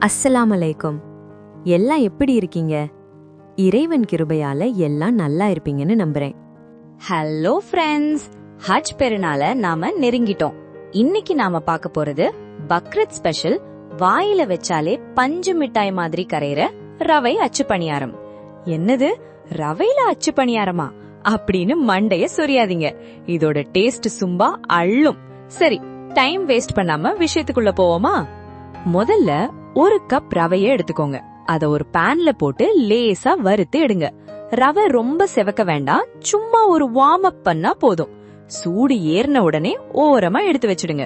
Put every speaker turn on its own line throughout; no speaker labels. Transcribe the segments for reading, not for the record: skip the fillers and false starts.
அஸ்ஸலாமு அலைக்கும். எல்லாம் எப்படி இருக்கீங்க? இறைவன் கிருபையால எல்லாம் நல்லா இருப்பீங்கன்னு நம்புறேன்.
ஹலோ ஃப்ரெண்ட்ஸ், ஹஜ் பெருநாள நாம நெருங்கிட்டோம். இன்னைக்கு நாம பார்க்க போறது பக்ரீத் ஸ்பெஷல் வாயில வச்சாலே பஞ்சு மிட்டாய் மாதிரி கரையிற ரவை அச்சு பணியாரம். என்னது, ரவையில அச்சு பணியாரமா அப்படின்னு மண்டைய சொரியாதீங்க. இதோட டேஸ்ட் சும்பா அள்ளும். சரி, டைம் வேஸ்ட் பண்ணாம விஷயத்துக்குள்ள போவோமா? முதல்ல ஒரு கப் ரவைய எடுத்துக்கோங்க. அத ஒரு பேன்ல போட்டு லேசா வறுத்து எடுங்க. ரவை ரொம்ப செவக்க வேண்டாம், சும்மா ஒரு வார்ம் அப் பண்ணா போதும். சூடு ஏறின உடனே ஓரமா எடுத்து வச்சிடுங்க.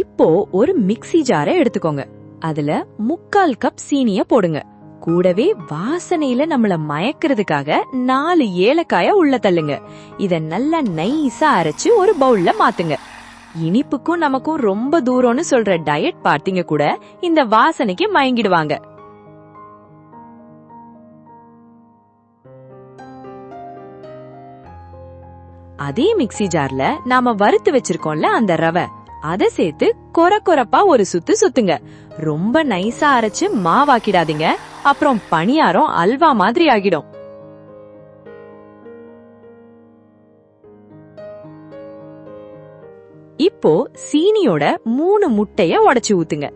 இப்போ ஒரு மிக்ஸி ஜாரை எடுத்துக்கோங்க. அதுல 3/4 கப் சீனிய போடுங்க. கூடவே வாசனையில நம்மள மயக்கிறதுக்காக 4 ஏலக்காய உள்ள தள்ளுங்க. இத நல்லா நைஸா அரைச்சு ஒரு பவுல்ல மாத்துங்க. இனிப்புக்கும் நமக்கும் ரொம்ப தூரம்னு சொல்ற டயட் பார்த்தீங்க கூட இந்த வாசனைக்கு மயங்கிடுவாங்க. அதே மிக்ஸி ஜார்ல நாம வறுத்து வச்சிருக்கோம்ல அந்த ரவை, அத சேர்த்து கொரப்பா ஒரு சுத்து சுத்துங்க. ரொம்ப நைஸா அரைச்சு மாவாக்கிடாதீங்க, அப்புறம் பணியாரம் அல்வா மாதிரி ஆகிடும். இப்போ சீனியோட 3 முட்டைய உடைச்சு ஊத்துங்க.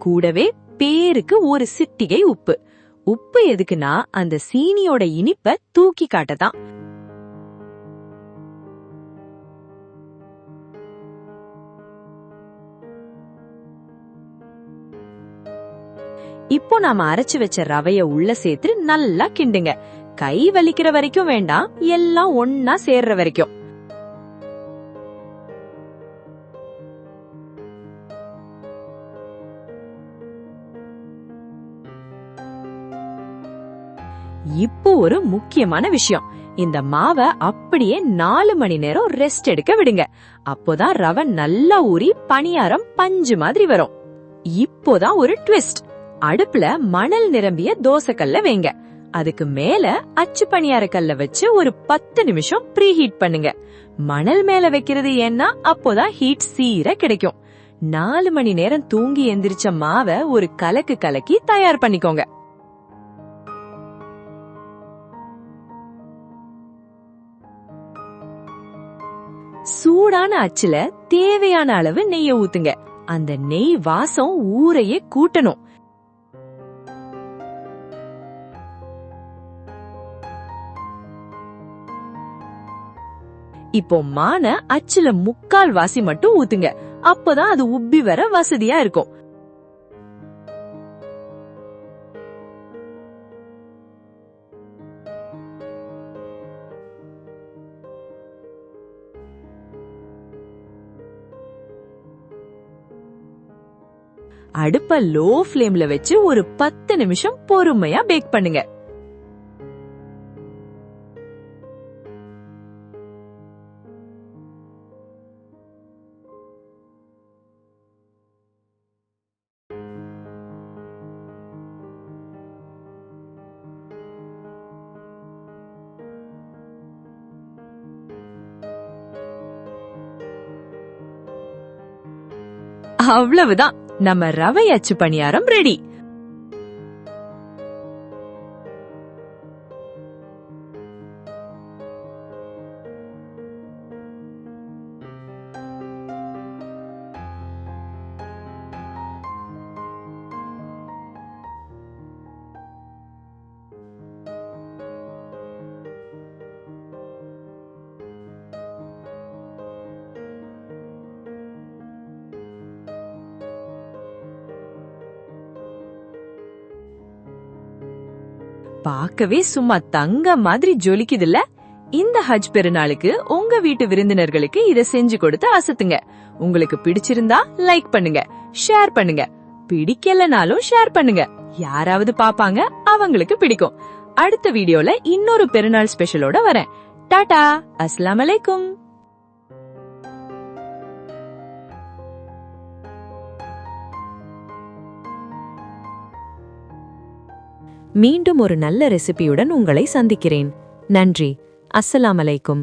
கூடவே பேருக்கு ஒரு சிட்டிகை உப்பு. உப்பு எதுக்குன்னா அந்த சீனியோட இனிப்ப தூக்கி காட்டதான். இப்போ நாம அரைச்சு வச்ச ரவைய உள்ள சேர்த்து நல்லா கிண்டுங்க. கை வலிக்கிற வரைக்கும் வேண்டாம், எல்லாம் ஒன்னா சேர்ற வரைக்கும். இப்போ ஒரு முக்கியமான விஷயம், இந்த மாவை அப்படியே 4 மணி நேரம் ரெஸ்ட் எடுக்க விடுங்க. அப்போதான் ரவை நல்லா ஊறி பணியாரம் பஞ்சு மாதிரி வரும். இப்போதான் ஒரு ட்விஸ்ட். அடுப்புல மணல் நிரம்பிய தோசைக்கல்ல வைங்க. அதுக்கு மேல அச்சு பணியார கல்ல வச்சு ஒரு 10 நிமிஷம் ப்ரீ ஹீட் பண்ணுங்க. மணல் மேல வைக்கிறது ஏன்னா அப்போதான் ஹீட் சீரா கிடைக்கும். 4 மணி நேரம் தூங்கி எந்திரிச்ச மாவை ஒரு கலக்கு கலக்கி தயார் பண்ணிக்கோங்க. சூடான அச்சுல தேவையான அளவு நெய்ய ஊத்துங்க. அந்த நெய் வாசம் ஊரையே கூட்டணும். இப்போ மான அச்சுல 3/4 வாசி மட்டும் ஊத்துங்க. அப்பதான் அது உப்பி வர வசதியா இருக்கும். அடுப்ப லோ ஃப்ளேம்ல வச்சு ஒரு 10 நிமிஷம் பொறுமையா பேக் பண்ணுங்க. அவ்வளவுதான், நம்ம ரவை அச்சு பணியாரம் ரெடி. பார்க்கவே சும்மா தங்க மாதிரி ஜொலிக்குதுல்ல. இந்த ஹஜ் பெருநாளுக்கு உங்க வீட்டு விருந்தினர்களுக்கு இத செஞ்சு கொடுத்து அசத்துங்க. உங்களுக்கு பிடிச்சிருந்தா லைக் பண்ணுங்க, ஷேர் பண்ணுங்க. பிடிக்கலனாலும் ஷேர் பண்ணுங்க, யாராவது பாப்பாங்க, அவங்களுக்கு பிடிக்கும். அடுத்த வீடியோல இன்னொரு பெருநாள் ஸ்பெஷலோட வரேன். டாடா, அஸ்ஸலாமு அலைக்கும்.
மீண்டும் ஒரு நல்ல ரெசிபியுடன் உங்களை சந்திக்கிறேன். நன்றி. அஸ்ஸலாமு அலைக்கும்.